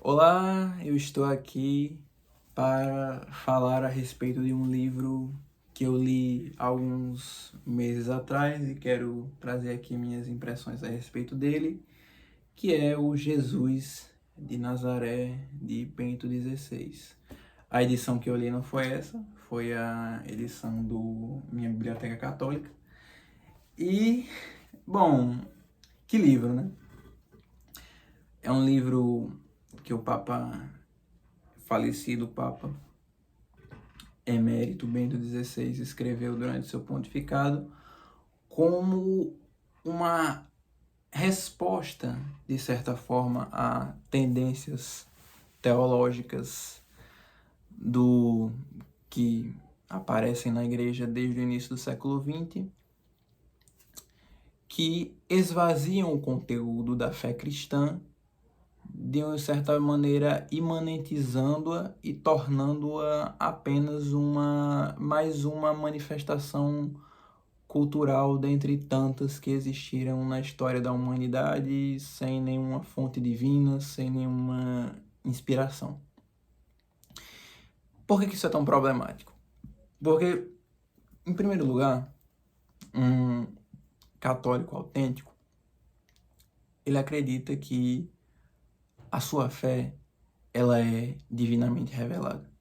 Olá, eu estou aqui para falar a respeito de um livro que eu li alguns meses atrás e quero trazer aqui minhas impressões a respeito dele, que é o Jesus de Nazaré, de Bento XVI. A edição que eu li não foi essa, foi a edição do Minha Biblioteca Católica. E, bom, que livro, né? É um livro que o falecido Papa Emérito Bento XVI escreveu durante seu pontificado como uma resposta, de certa forma, a tendências teológicas do que aparecem na igreja desde o início do século XX, que esvaziam o conteúdo da fé cristã de uma certa maneira imanentizando-a e tornando-a apenas mais uma manifestação cultural dentre tantas que existiram na história da humanidade, sem nenhuma fonte divina, sem nenhuma inspiração. Por que isso é tão problemático? Porque, em primeiro lugar, um católico autêntico, ele acredita que a sua fé ela é divinamente revelada.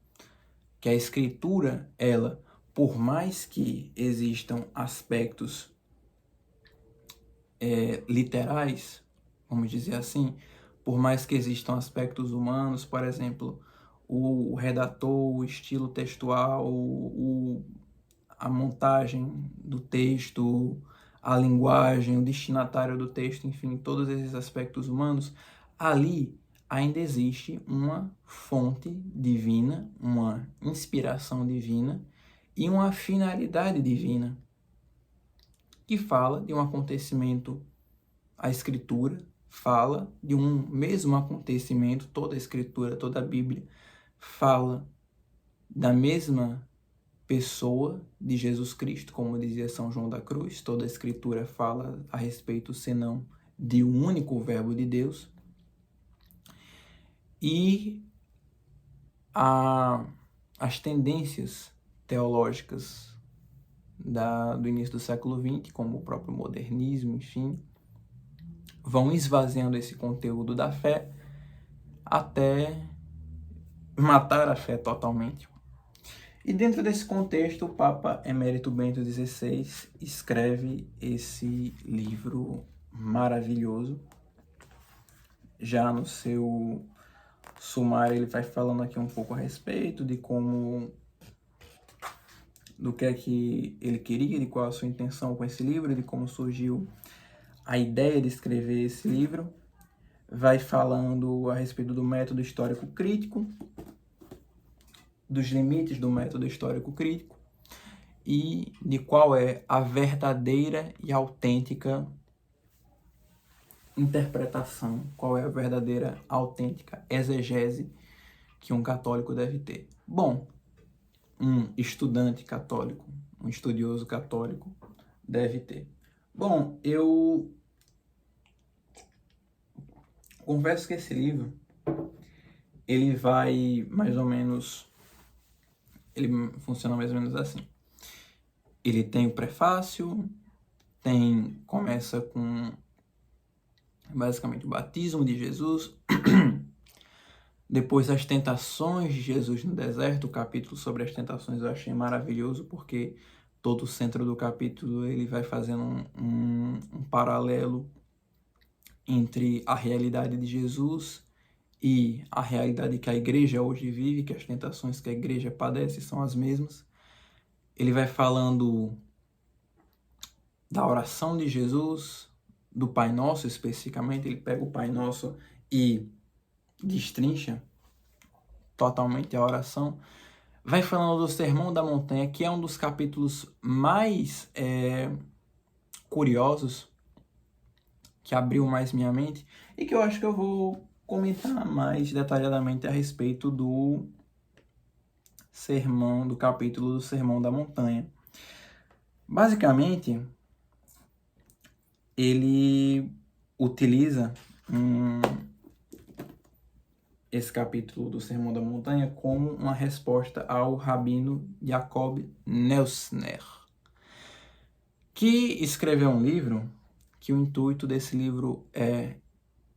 Que a escritura, ela, por mais que existam aspectos literais, vamos dizer assim, por mais que existam aspectos humanos, por exemplo, o redator, o estilo textual, a montagem do texto, a linguagem, o destinatário do texto, enfim, todos esses aspectos humanos, ali ainda existe uma fonte divina, uma inspiração divina e uma finalidade divina que fala de um acontecimento. A Escritura fala de um mesmo acontecimento, toda a Escritura, toda a Bíblia fala da mesma pessoa de Jesus Cristo, como dizia São João da Cruz, toda a Escritura fala a respeito, senão de um único Verbo de Deus. E as tendências teológicas do início do século XX, como o próprio modernismo, enfim, vão esvaziando esse conteúdo da fé até matar a fé totalmente. E dentro desse contexto, o Papa Emérito Bento XVI escreve esse livro maravilhoso. Já no seu sumário ele vai falando aqui um pouco a respeito de do que é que ele queria, de qual a sua intenção com esse livro, de como surgiu a ideia de escrever esse livro. Vai falando a respeito do método histórico crítico, dos limites do método histórico crítico e de qual é a verdadeira e autêntica interpretação, qual é a verdadeira, autêntica exegese que um católico deve ter. Bom, um estudante católico, um estudioso católico deve ter. Bom, eu confesso que esse livro, ele vai mais ou menos, ele funciona mais ou menos assim. Ele tem o prefácio, começa com basicamente o batismo de Jesus, depois as tentações de Jesus no deserto. O capítulo sobre as tentações eu achei maravilhoso, porque todo o centro do capítulo ele vai fazendo um paralelo entre a realidade de Jesus e a realidade que a igreja hoje vive, que as tentações que a igreja padece são as mesmas. Ele vai falando da oração de Jesus, do Pai Nosso especificamente. Ele pega o Pai Nosso e destrincha totalmente a oração. Vai falando do Sermão da Montanha, que é um dos capítulos mais curiosos, que abriu mais minha mente, e que eu acho que eu vou comentar mais detalhadamente a respeito do capítulo do Sermão da Montanha. Basicamente, ele utiliza esse capítulo do Sermão da Montanha como uma resposta ao rabino Jacob Neusner, que escreveu um livro que o intuito desse livro é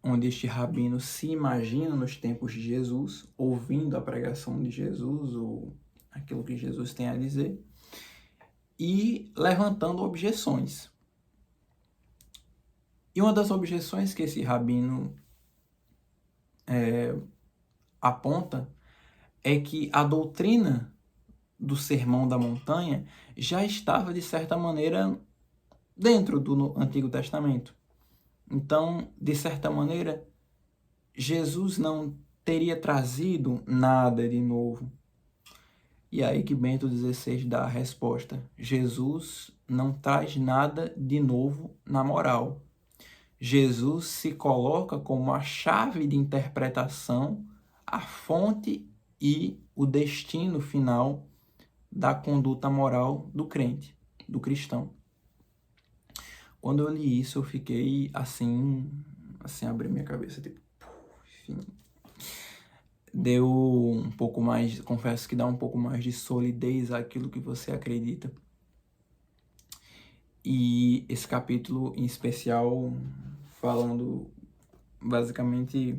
onde este rabino se imagina nos tempos de Jesus, ouvindo a pregação de Jesus ou aquilo que Jesus tem a dizer, e levantando objeções. E uma das objeções que esse rabino aponta é que a doutrina do Sermão da Montanha já estava, de certa maneira, dentro do Antigo Testamento. Então, de certa maneira, Jesus não teria trazido nada de novo. E aí que Bento XVI dá a resposta. Jesus não traz nada de novo na moral. Jesus se coloca como a chave de interpretação, a fonte e o destino final da conduta moral do crente, do cristão. Quando eu li isso, eu fiquei assim, abri minha cabeça, tipo, enfim. Deu um pouco mais, confesso que dá um pouco mais de solidez àquilo que você acredita. E esse capítulo em especial, falando basicamente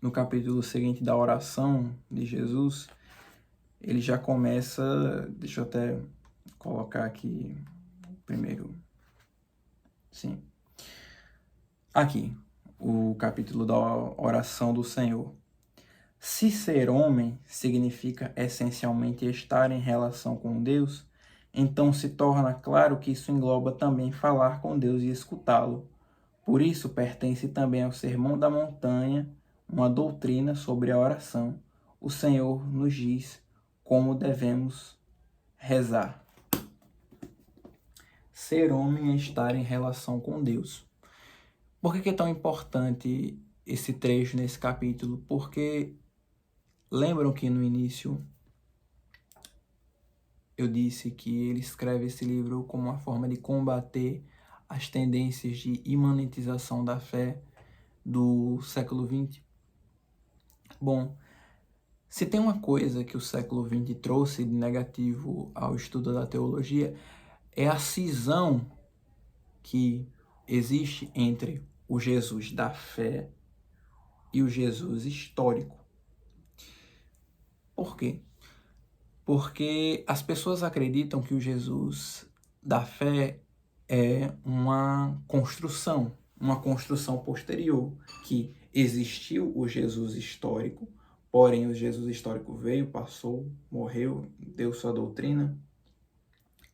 no capítulo seguinte da oração de Jesus, ele já começa, deixa eu até colocar aqui primeiro, sim, aqui, o capítulo da oração do Senhor. Se ser homem significa essencialmente estar em relação com Deus, então se torna claro que isso engloba também falar com Deus e escutá-lo. Por isso pertence também ao Sermão da Montanha uma doutrina sobre a oração. O Senhor nos diz como devemos rezar. Ser homem é estar em relação com Deus. Por que é tão importante esse trecho nesse capítulo? Porque lembram que no início eu disse que ele escreve esse livro como uma forma de combater as tendências de imanentização da fé do século XX? Bom, se tem uma coisa que o século XX trouxe de negativo ao estudo da teologia, é a cisão que existe entre o Jesus da fé e o Jesus histórico. Por quê? Porque as pessoas acreditam que o Jesus da fé é uma construção posterior, que existiu o Jesus histórico, porém o Jesus histórico veio, passou, morreu, deu sua doutrina,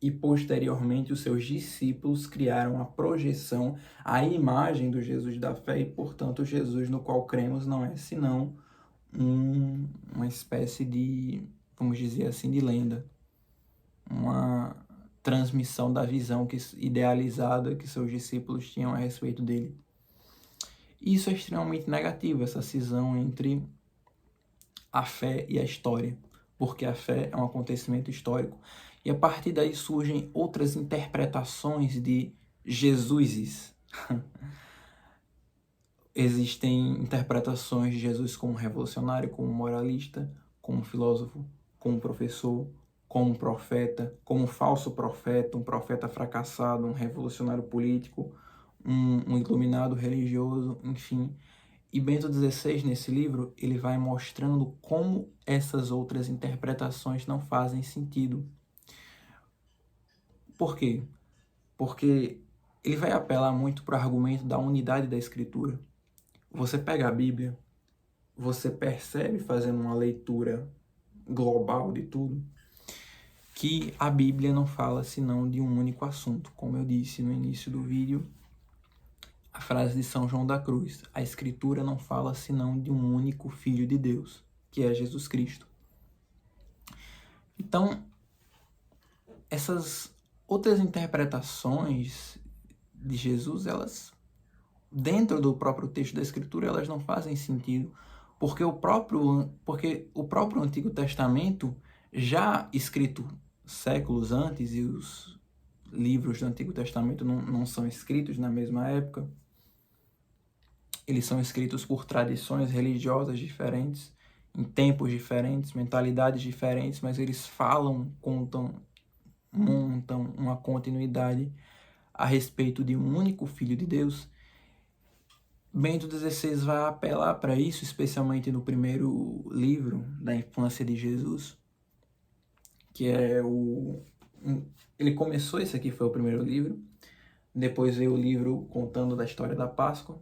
e posteriormente os seus discípulos criaram a projeção, a imagem do Jesus da fé, e portanto o Jesus no qual cremos não é senão uma espécie de, vamos dizer assim, de lenda, uma transmissão da visão idealizada que seus discípulos tinham a respeito dele. Isso é extremamente negativo, essa cisão entre a fé e a história, porque a fé é um acontecimento histórico, e a partir daí surgem outras interpretações de Jesuses. Existem interpretações de Jesus como revolucionário, como moralista, como filósofo, como professor, como profeta, como falso profeta, um profeta fracassado, um revolucionário político, um iluminado religioso, enfim. E Bento XVI, nesse livro, ele vai mostrando como essas outras interpretações não fazem sentido. Por quê? Porque ele vai apelar muito para o argumento da unidade da Escritura. Você pega a Bíblia, você percebe, fazendo uma leitura global de tudo, que a Bíblia não fala senão de um único assunto. Como eu disse no início do vídeo, a frase de São João da Cruz: a Escritura não fala senão de um único Filho de Deus, que é Jesus Cristo. Então, essas outras interpretações de Jesus, elas, dentro do próprio texto da Escritura, elas não fazem sentido, porque o próprio Antigo Testamento, já escrito séculos antes, e os livros do Antigo Testamento não são escritos na mesma época, eles são escritos por tradições religiosas diferentes, em tempos diferentes, mentalidades diferentes, mas eles falam, contam, montam uma continuidade a respeito de um único Filho de Deus. Bento XVI vai apelar para isso, especialmente no primeiro livro da infância de Jesus, que é ele começou, esse aqui foi o primeiro livro, depois veio o livro contando da história da Páscoa,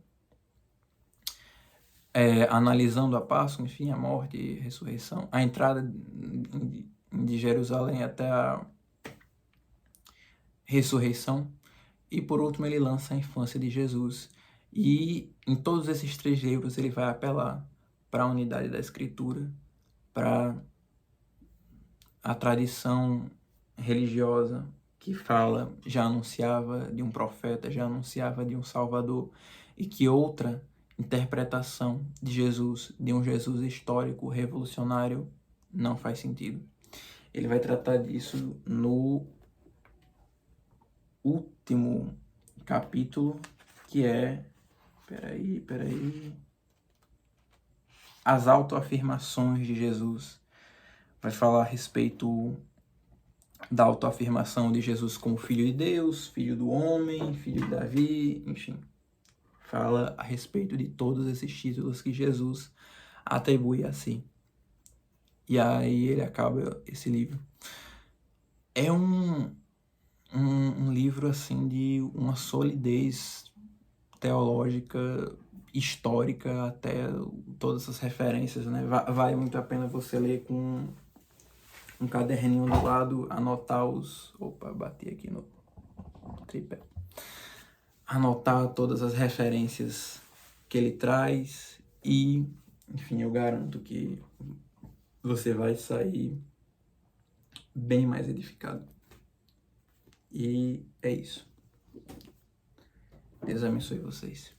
analisando a Páscoa, enfim, a morte e a ressurreição, a entrada de Jerusalém até a ressurreição, e por último ele lança a infância de Jesus. E em todos esses 3 livros ele vai apelar para a unidade da Escritura, para a tradição religiosa que fala, já anunciava de um profeta, já anunciava de um Salvador, e que outra interpretação de Jesus, de um Jesus histórico, revolucionário, não faz sentido. Ele vai tratar disso no último capítulo, que é... Peraí. As autoafirmações de Jesus. Vai falar a respeito da autoafirmação de Jesus como Filho de Deus, Filho do Homem, Filho de Davi, enfim. Fala a respeito de todos esses títulos que Jesus atribui a si. E aí ele acaba esse livro. É um livro, assim, de uma solidez teológica, histórica, até todas essas referências, né? Vale muito a pena você ler com um caderninho do lado, anotar os... Opa, bati aqui no tripé. Anotar todas as referências que ele traz e, enfim, eu garanto que você vai sair bem mais edificado. E é isso. Deus abençoe vocês.